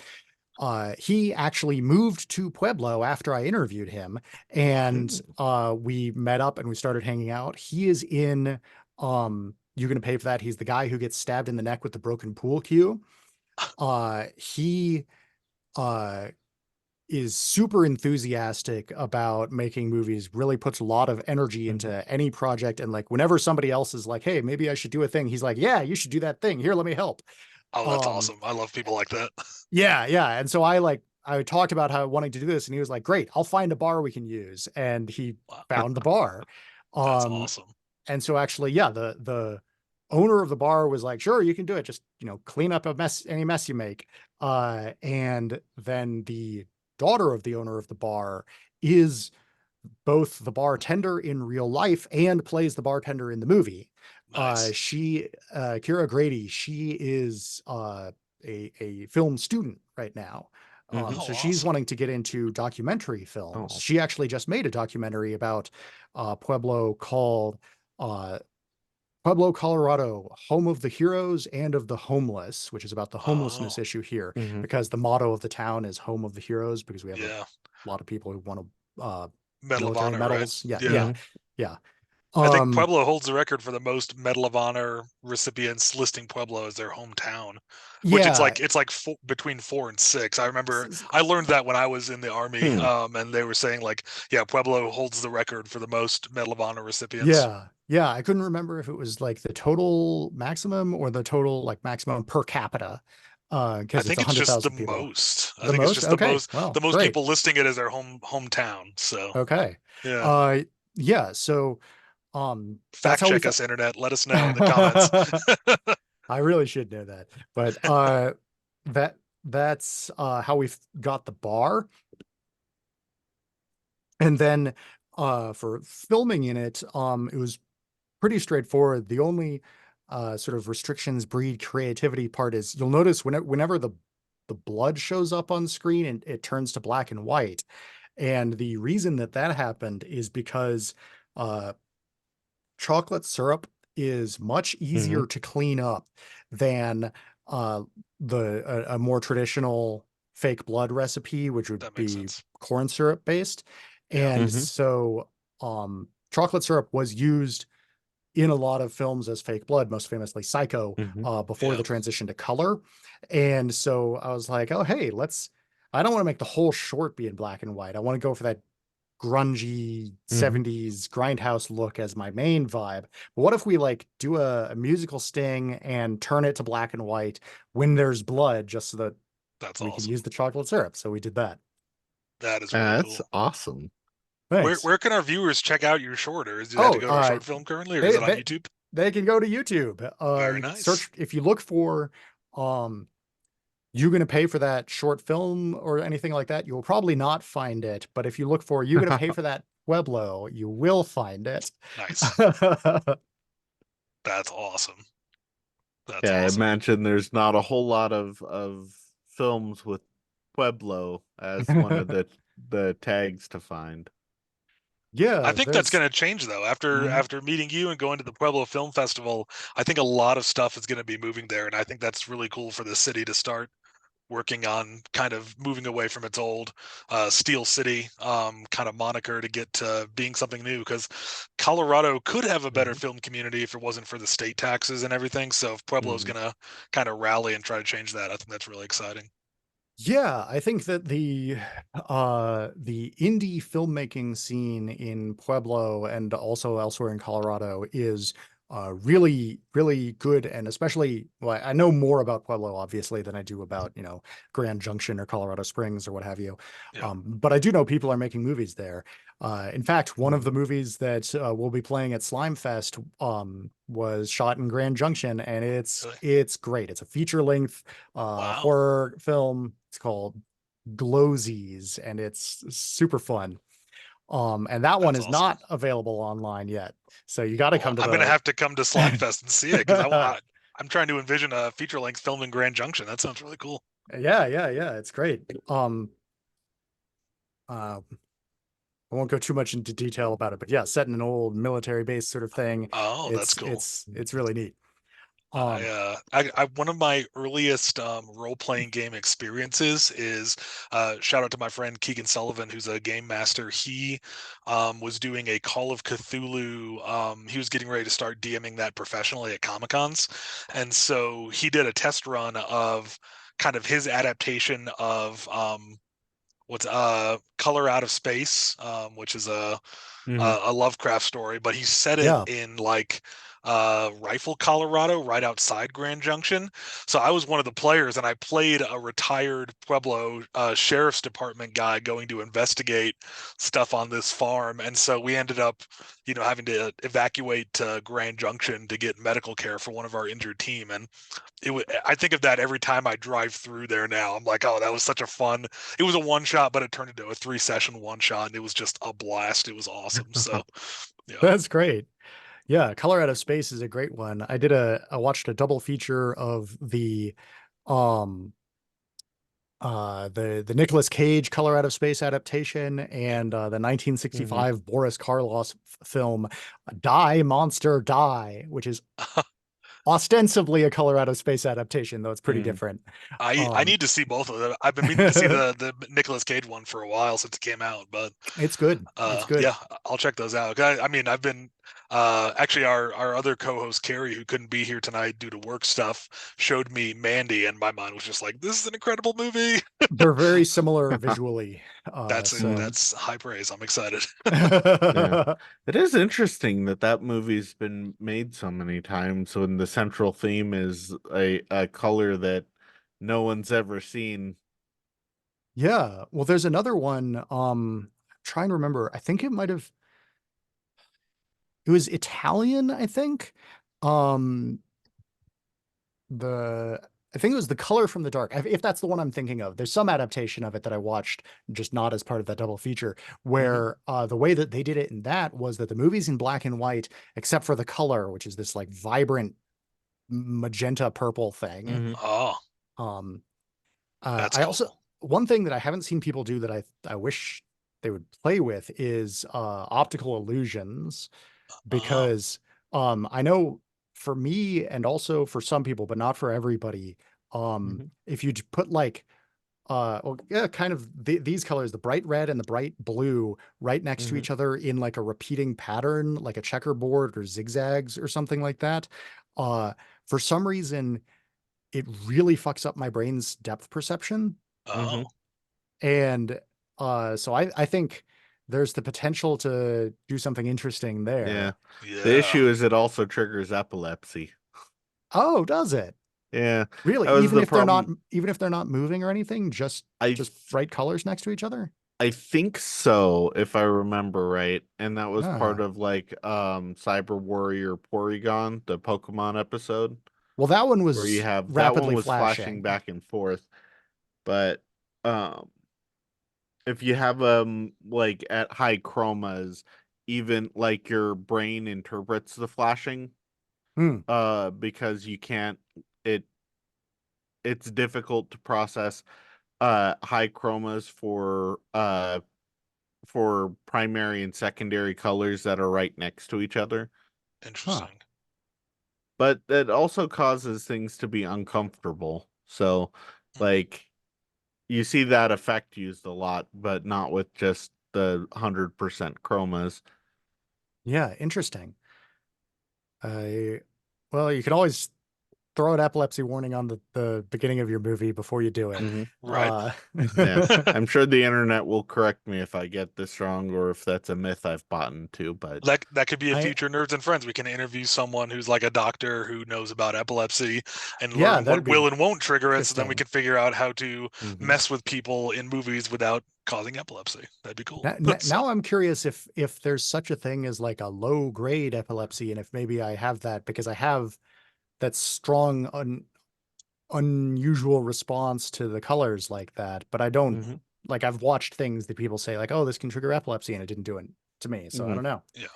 He actually moved to Pueblo after I interviewed him, and Mhm. we met up and we started hanging out. He is in You're Gonna Pay for That. He's the guy who gets stabbed in the neck with the broken pool cue. He uh is super enthusiastic about making movies, really puts a lot of energy Mhm. into any project. And like whenever somebody else is like, hey, maybe I should do a thing, he's like, yeah, you should do that thing. Here, let me help. Oh, that's Um, awesome. I love people like that. yeah, yeah. And so I talked about how wanting to do this, and he was like, great, I'll find a bar we can use. And he Wow, found the bar. that's Um, awesome. and so actually, yeah, the owner of the bar was like, sure, you can do it. Just, clean up any mess you make. And then the daughter of the owner of the bar is both the bartender in real life and plays the bartender in the movie. Nice. Kira Grady, she is a film student right now. Mhm. So Oh, she's awesome. wanting to get into documentary films. Oh. She actually just made a documentary about Pueblo called uh, Pueblo, Colorado, home of the heroes and of the homeless, which is about the homelessness Oh, issue here, Mhm. because the motto of the town is home of the heroes, because we have a yeah. lot of people who want to Medal of military Honor, right? medals. Yeah, yeah, Yeah. Mhm. yeah. I think Um, Pueblo holds the record for the most Medal of Honor recipients listing Pueblo as their hometown, which yeah. it's like between 4 and 6. I S- remember s- I learned that when I was in the army, Hmm. and they were saying like, yeah, Pueblo holds the record for the most Medal of Honor recipients. Yeah, yeah. I couldn't remember if it was like the total maximum or the total like maximum per capita, I because it's think a it's hundred just the thousand people. most. I The think it's most? just Okay. Well, the most great. people listing it as their hometown. So Okay. yeah, Uh, yeah. So, that's fact how we check thought. us, internet. Let us know in the comments. I really should know that, but that that's how we got the bar, and then for filming in it, it was pretty straightforward. The only sort of restrictions breed creativity part is you'll notice whenever the blood shows up on screen and it turns to black and white, and the reason that that happened is because uh, chocolate syrup is much Mhm. easier to clean up than uh, a more traditional fake blood recipe, which would That makes be sense. corn syrup based. Yeah. And so chocolate syrup was used in a lot of films as fake blood, most famously Psycho, before Yeah. the transition to color. And so I was like, oh, hey, I don't want to make the whole short be in black and white. I want to go for that grungy 70s grindhouse look as my main vibe. But what if we like do a musical sting and turn it to black and white when there's blood, just so that That's we can awesome. use the chocolate syrup? So we did that. That is really That's cool. awesome. Thanks. Where can our viewers check out your short, or do they have Oh, to go to a short film currently, or is it on YouTube? They can go to YouTube. Very You can nice. search if you look for You Gonna Pay for That short film or anything like that, you will probably not find it. But if you look for You Gonna Pay for That Pueblo, you will find it. Nice. That's awesome. That's Yeah, I awesome. imagine there's not a whole lot of films with Pueblo as one of the tags to find. Yeah, I think that's going to change though. After meeting you and going to the Pueblo Film Festival, I think a lot of stuff is going to be moving there, and I think that's really cool for the city to start working on kind of moving away from its old Steel City kind of moniker to get to being something new, because Colorado could have a better film community if it wasn't for the state taxes and everything. So if Pueblo's going to kind of rally and try to change that, I think that's really exciting. Yeah, I think that the indie filmmaking scene in Pueblo and also elsewhere in Colorado is really, really good. And especially, well, I know more about Pueblo, obviously, than I do about, Grand Junction or Colorado Springs or what have you. Yeah. But I do know people are making movies there. In fact, one of the movies that we'll be playing at Slime Fest was shot in Grand Junction, and it's great. It's a feature-length horror film. It's called Glowsies, and it's super fun. And that one That's is awesome. not available online yet. So you got to come to I'm going to have to come to Slime Fest and see it, because I'm trying to envision a feature-length film in Grand Junction. That sounds really cool. Yeah. It's great. I won't go too much into detail about it, but yeah, set in an old military base sort of thing. Oh, that's cool. It's really neat. One of my earliest role-playing game experiences is shout out to my friend Keegan Sullivan, who's a game master. He was doing a Call of Cthulhu. He was getting ready to start DMing that professionally at Comic-Cons, and so he did a test run of kind of his adaptation of what's Color Out of Space, which is a Lovecraft story, but he set it in like Rifle, Colorado, right outside Grand Junction. So I was one of the players, and I played a retired Pueblo sheriff's department guy going to investigate stuff on this farm. And so we ended up, having to evacuate to Grand Junction to get medical care for one of our injured team. And I think of that every time I drive through there now. I'm like, oh, that was such a fun. It was a one shot, but it turned into a 3-session one shot, and it was just a blast. It was awesome. So, yeah, that's great. Yeah, Color Out of Space is a great one. I watched a double feature of the Nicolas Cage Color Out of Space adaptation and the 1965 Boris Karloff film Die Monster Die, which is ostensibly a Color Out of Space adaptation, though it's pretty different. I need to see both of them. I've been meaning to see the Nicolas Cage one for a while since it came out, but it's good. It's good. Yeah, I'll check those out. I mean, I've been actually our other co-host Carrie, who couldn't be here tonight due to work stuff, showed me Mandy, and my mind was just like, this is an incredible movie. They're very similar visually. That's high praise. I'm excited. Yeah. It is interesting that movie's been made so many times when the central theme is a color that no one's ever seen. Yeah. Well, there's another one. Trying to remember. I think it was Italian, I think. I think it was The Color from the Dark. If that's the one I'm thinking of. There's some adaptation of it that I watched, just not as part of that double feature, where the way that they did it in that was that the movie's in black and white, except for the color, which is this like vibrant magenta purple thing. That's I cool. also, one thing that I haven't seen people do that I wish they would play with is optical illusions, because I know for me and also for some people, but not for everybody, if you put like well, yeah, kind of these colors, the bright red and the bright blue, right next to Mm-hmm. each other in like a repeating pattern, like a checkerboard or zigzags or something like that. Uh, for some reason, it really fucks up my brain's depth perception. Oh, Mm-hmm. And so I think there's the potential to do something interesting Yeah. there. The yeah. issue is it also triggers epilepsy. Oh, does it? Yeah. Really? That was the problem. Even if they're not moving or anything, I just bright colors next to each other? I think so, if I remember right. And that was part Ah. of like Cyber Warrior Porygon, the Pokemon episode, Well, that one where you was have that one rapidly was flashing flashing. back and forth. But um if you have like at high chromas, even like your brain interprets the flashing Hmm. because you can't it it's difficult to process high chromas for primary and secondary colors that are right next to each other. Huh. Interesting. But that also causes things to be uncomfortable. So, like, you see that effect used a lot, but not with just the 100% chromas. Yeah, interesting. I well, you can always throw an epilepsy warning on the beginning of your movie before you do it. Hmm. Right. Yeah, I'm sure the internet will correct me if I get this wrong or if that's a myth I've bought into, but That could be a I future Nerds and Friends. We can interview someone who's like a doctor who knows about epilepsy and yeah, learn that'd what be will and won't trigger it, so then we interesting. can figure out how to Mhm. mess with people in movies without causing epilepsy. That'd be cool. So, Now I'm curious if there's such a thing as like a low grade epilepsy, and if maybe I have that because I have that strong unusual response to the colors like that, but I don't Mhm. like I've watched things that people say like, oh, this can trigger epilepsy, and it didn't do it to me. So I Mhm. don't know. yeah.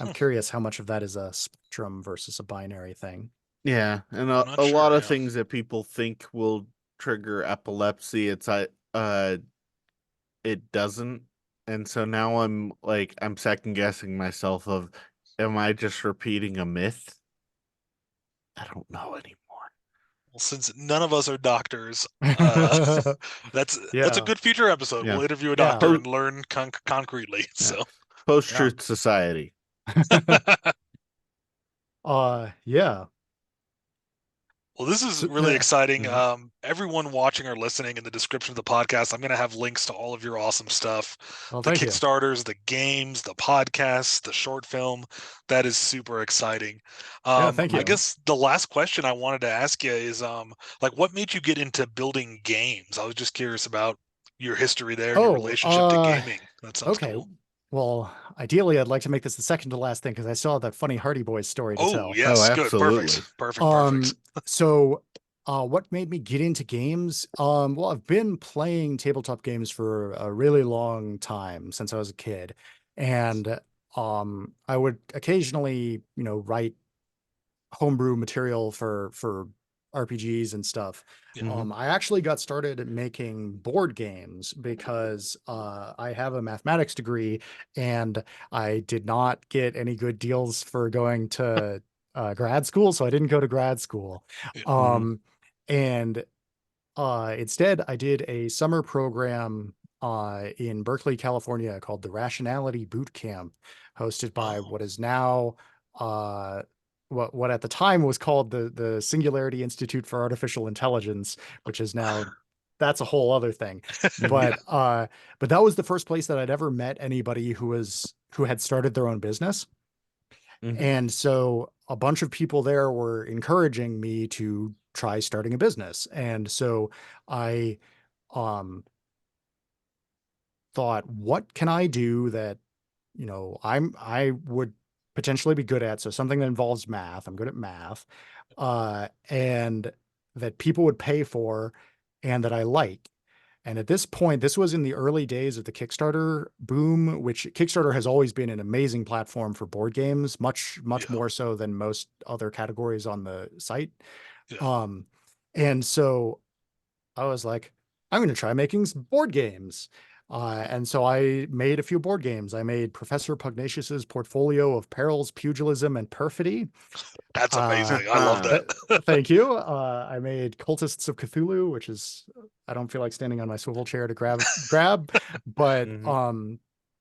I'm curious how much of that is a spectrum versus a binary thing. Yeah, and I'm a not lot sure. of Yeah. things that people think will trigger epilepsy, uh it doesn't. And so now I'm second guessing myself of am I just repeating a myth? I don't know anymore. Well, since none of us are doctors, uh, that's a Yeah. good future episode. Yeah. We'll interview a Yeah. doctor Post and learn concretely. yeah. So, Yeah. Post-truth society. Yeah. well, this is So, really exciting. Mhm. Everyone watching or listening, in the description of the podcast, I'm going to have links to all of your awesome stuff, well, the thank you. Kickstarters, the games, the podcasts, the short film. That is super exciting. Yeah, thank I you. guess the last question I wanted to ask you is, like, what made you get into building games? I was just curious about your history there and your Oh, relationship to gaming. That sounds okay. cool. Well, ideally, I'd like to make this the second to last thing because I still have that funny Hardy Boys story to Oh, tell. Oh, yes, good, perfect, absolutely. perfect, perfect. Um, so, what made me get into games? Well, I've been playing tabletop games for a really long time since I was a kid, and I would occasionally, write homebrew material for RPGs and stuff. Yeah, Hmm. I actually got started making board games because I have a mathematics degree and I did not get any good deals for going to grad school, so I didn't go to grad school. yeah. Hmm. And instead, I did a summer program in Berkeley, California called the Rationality Boot Camp, hosted by Oh, what is now uh, what at the time was called the Singularity Institute for Artificial Intelligence, which is now that's a whole other thing. Hmm. But that was the first place that I'd ever met anybody who had started their own business. Hmm. And so a bunch of people there were encouraging me to try starting a business. And so I um thought, what can I do that, I would potentially be good at? So something that involves math. I'm good at math. And that people would pay for and that I like. And at this point, this was in the early days of the Kickstarter boom, which Kickstarter has always been an amazing platform for board games, much, much yeah, more so than most other categories on the site. yeah. Um, and so I was like, I'm going to try making board games. And so I made a few board games. I made Professor Pugnacious's Portfolio of Perils, Pugilism, and Perfidy. That's amazing. I love that. Thank you. I made Cultists of Cthulhu, which is, I don't feel like standing on my swivel chair to grab, but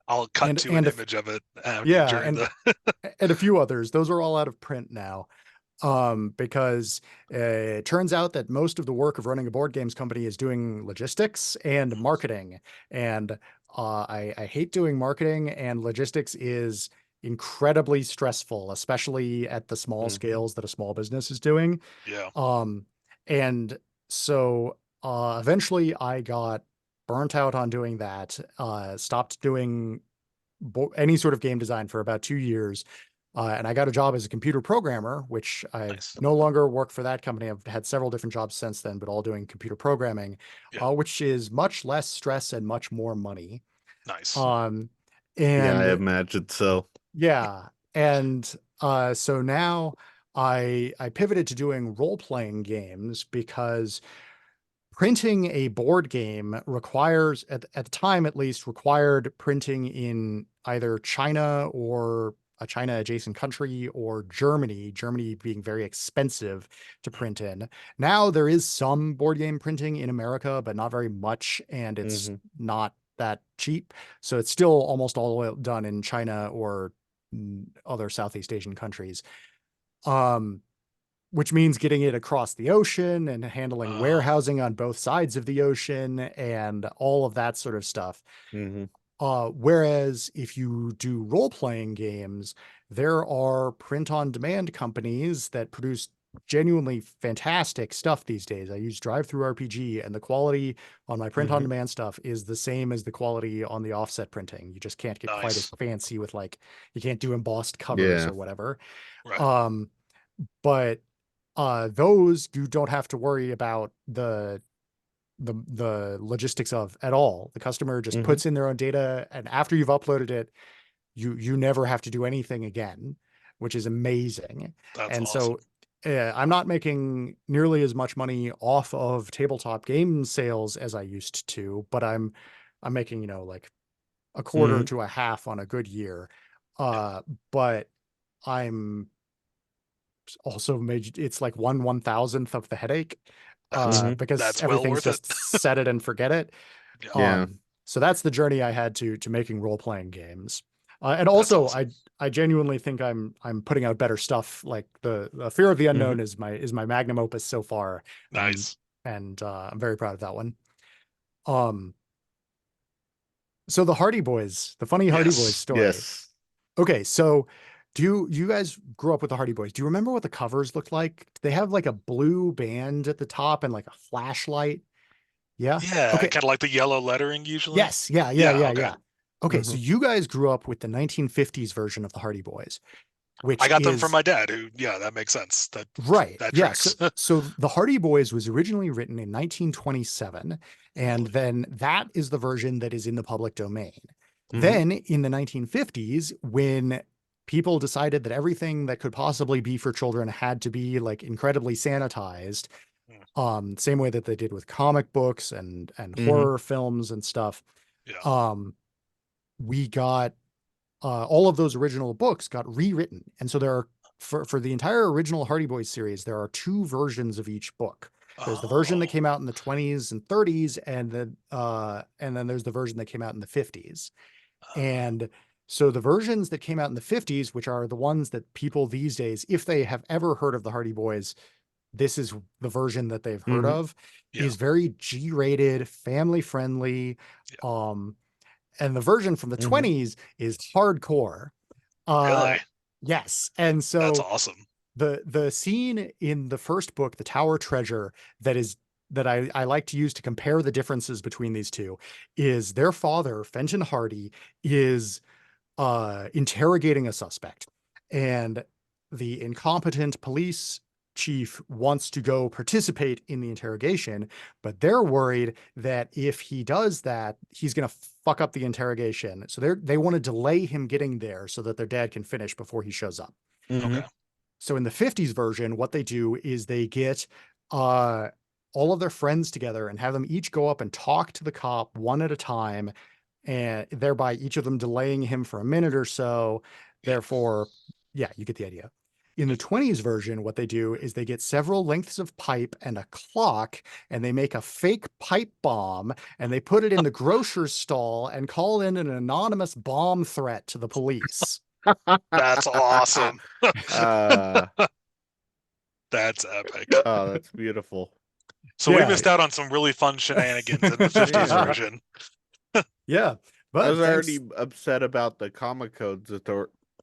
I'll cut to an image of it yeah, during and a few others. Those are all out of print now. Because it turns out that most of the work of running a board games company is doing logistics and marketing. And I hate doing marketing, and logistics is incredibly stressful, especially at the small scales that a small business is doing. Yeah. And so eventually I got burnt out on doing that, stopped doing any sort of game design for about 2 years. And I got a job as a computer programmer, which I no longer work for that company. I've had several different jobs since then, but all doing computer programming, which is much less stress and much more money. Nice. And yeah, I imagine so. Yeah. And so now I pivoted to doing role-playing games because printing a board game requires, at the time at least, required printing in either China or a China adjacent country, or Germany being very expensive to print in. Now there is some board game printing in America, but not very much, and it's not that cheap. So it's still almost all done in China or other Southeast Asian countries. Which means getting it across the ocean and handling warehousing on both sides of the ocean and all of that sort of stuff. Whereas if you do role-playing games, there are print-on-demand companies that produce genuinely fantastic stuff these days. I use Drive-Thru RPG, and the quality on my print-on-demand stuff is the same as the quality on the offset printing. You just can't get quite as fancy with, like, you can't do embossed covers or whatever. Right. But those you don't have to worry about the logistics of at all. The customer just puts in their own data, and after you've uploaded it, you never have to do anything again, which is amazing. That's and awesome. So I'm not making nearly as much money off of tabletop game sales as I used to, but I'm making, like a quarter to a half on a good year. But I'm also made, it's like 1/1000th of the headache, because everything's just set it and forget it. So that's the journey I had to making role-playing games. And also awesome. I genuinely think I'm putting out better stuff. Like the Fear of the Unknown is my magnum opus so far. Nice. And I'm very proud of that one. So the Hardy Boys, the funny Hardy Boys story. Yes. Okay, so do you guys grew up with the Hardy Boys? Do you remember what the covers looked like? They have like a blue band at the top and like a flashlight. Yeah. Yeah. Okay. Kind of like the yellow lettering usually. Yes. Yeah. Okay. So you guys grew up with the 1950s version of the Hardy Boys, which I got them from my dad, who, that makes sense. That tracks. So the Hardy Boys was originally written in 1927, and then that is the version that is in the public domain. Then in the 1950s, when people decided that everything that could possibly be for children had to be like incredibly sanitized, same way that they did with comic books and horror films and stuff, we got all of those original books got rewritten. And so there are, for the entire original Hardy Boys series, there are 2 versions of each book. There's the version that came out in the 20s and 30s, and then there's the version that came out in the 50s. And so the versions that came out in the 50s, which are the ones that people these days, if they have ever heard of the Hardy Boys, this is the version that they've heard of, is very G-rated, family-friendly. And the version from the 20s is hardcore. Really? Yes. And so that's awesome. The scene in the first book, The Tower Treasure, that I like to use to compare the differences between these two, is their father, Fenton Hardy, is interrogating a suspect, and the incompetent police chief wants to go participate in the interrogation, but they're worried that if he does that, he's going to fuck up the interrogation. So they want to delay him getting there so that their dad can finish before he shows up. Okay. So in the 50s version, what they do is they get all of their friends together and have them each go up and talk to the cop one at a time and thereby each of them delaying him for a minute or so. Therefore, yeah, you get the idea. In the 20s version, what they do is they get several lengths of pipe and a clock, and they make a fake pipe bomb, and they put it in the grocer's stall and call in an anonymous bomb threat to the police. That's awesome. uh, That's epic. oh, that's beautiful. So Yeah. we missed out on some really fun shenanigans in the 50s Yeah. version. Yeah, but I was thanks- already upset about the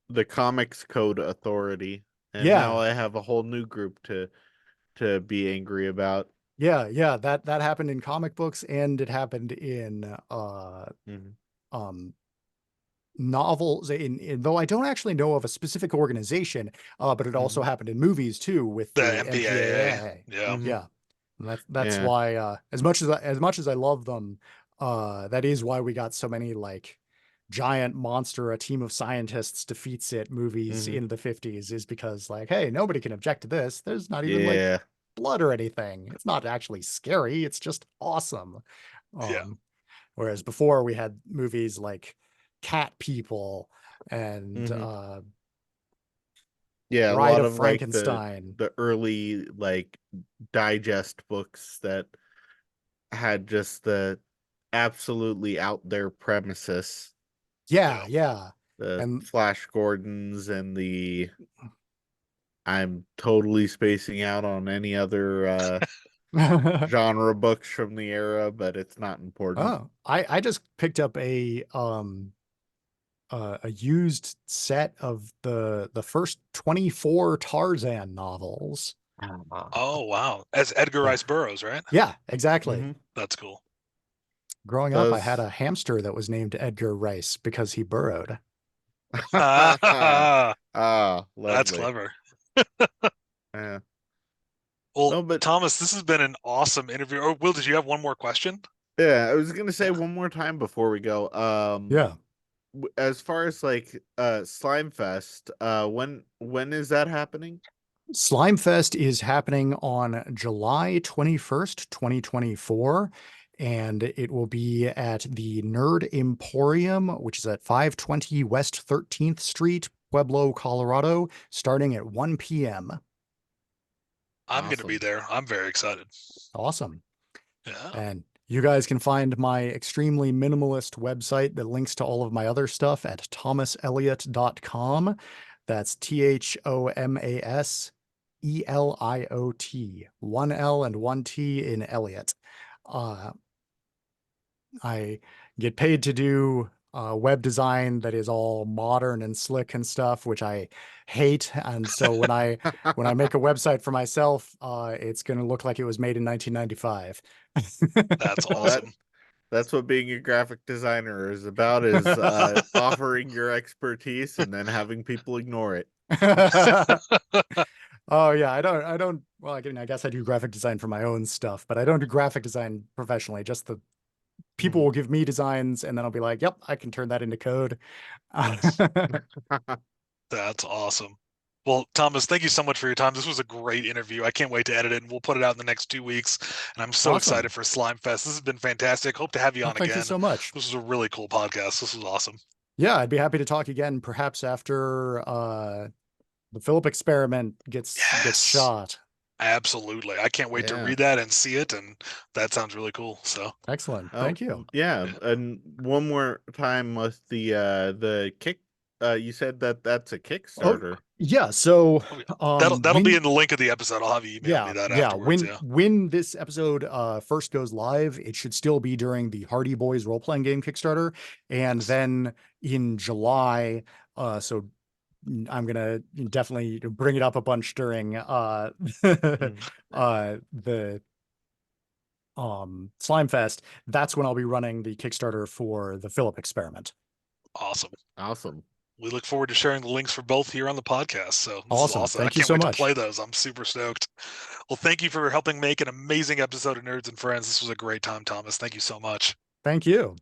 the Comics Code Authority, and Yeah. now I have a whole new group to be angry about. Yeah, that happened in comic books, and it happened in Mhm. novels. Though I don't actually know of a specific organization, but it also happened in movies too with The the MPAA. MPAA. Yeah. Yeah, and that's Yeah. why as much as I love them, that is why we got so many like giant monster, a team of scientists defeats it movies Mhm. in the 50s, is because like, hey, nobody can object to this. There's not even like Yeah. blood or anything. It's not actually scary. It's just awesome. Yeah. Whereas before we had movies like Cat People and Yeah, a Bride lot of of like Frankenstein. the early like digest books that had just the absolutely out there premises. Yeah. The And Flash Gordons and I'm totally spacing out on any other genre books from the era, but it's not important. oh, I just picked up a used set of the first 24 Tarzan novels. Oh, wow. As Edgar Rice Burroughs, right? Yeah, exactly. Mhm. That's cool. Growing up, I had Those- a hamster that was named Edgar Rice because he burrowed. Ah, That's lovely. clever. Yeah. Well, No, but Thomas, this has been an awesome interview. Or Will, did you have one more question? yeah, I was gonna say one more time before we go. Yeah. As far as like Slime Fest, when is that happening? Slime Fest is happening on July 21st, 2024, and it will be at the Nerd Emporium, which is at 520 West 13th Street, Pueblo, Colorado, starting at 1 p.m. I'm going to be Awesome. there. I'm very excited. Awesome. Yeah. And you guys can find my extremely minimalist website that links to all of my other stuff at thomaseliot.com. That's ThomasEliot, one L and one T in Elliot. I get paid to do web design that is all modern and slick and stuff, which I hate. And so when I make a website for myself, it's going to look like it was made in 1995. That's Well, awesome. that's what being a graphic designer is about, is offering your expertise and then having people ignore it. Oh yeah, I don't well, I guess I do graphic design for my own stuff, but I don't do graphic design professionally. Just the people will give me designs and then I'll be like, yep, I can turn that into code. Nice. That's awesome. Well, Thomas, thank you so much for your time. This was a great interview. I can't wait to edit it, and we'll put it out in the next 2 weeks. And I'm so Awesome. excited for Slime Fest. This has been fantastic. Hope to have you on Thank again. you so much. This was a really cool podcast. This was awesome. Yeah, I'd be happy to talk again, perhaps after the Philip experiment gets shot. Absolutely. I can't wait to read that and see it, and that sounds really cool. So excellent. Thank you. Yeah, and one more time with the kick. You said that's a Kickstarter. Yeah, so that'll be in the link of the episode. I'll have you email me that afterwards. When this episode first goes live, it should still be during the Hardy Boys role-playing game Kickstarter, and then in July, so I'm gonna definitely bring it up a bunch during the Slime Fest. That's when I'll be running the Kickstarter for the Philip experiment. Awesome. We look forward to sharing the links for both here on the podcast. So this is awesome. Thank you so much. I can't wait to play those. I'm super stoked. Well, thank you for helping make an amazing episode of Nerds and Friends. This was a great time, Thomas. Thank you so much. Thank you.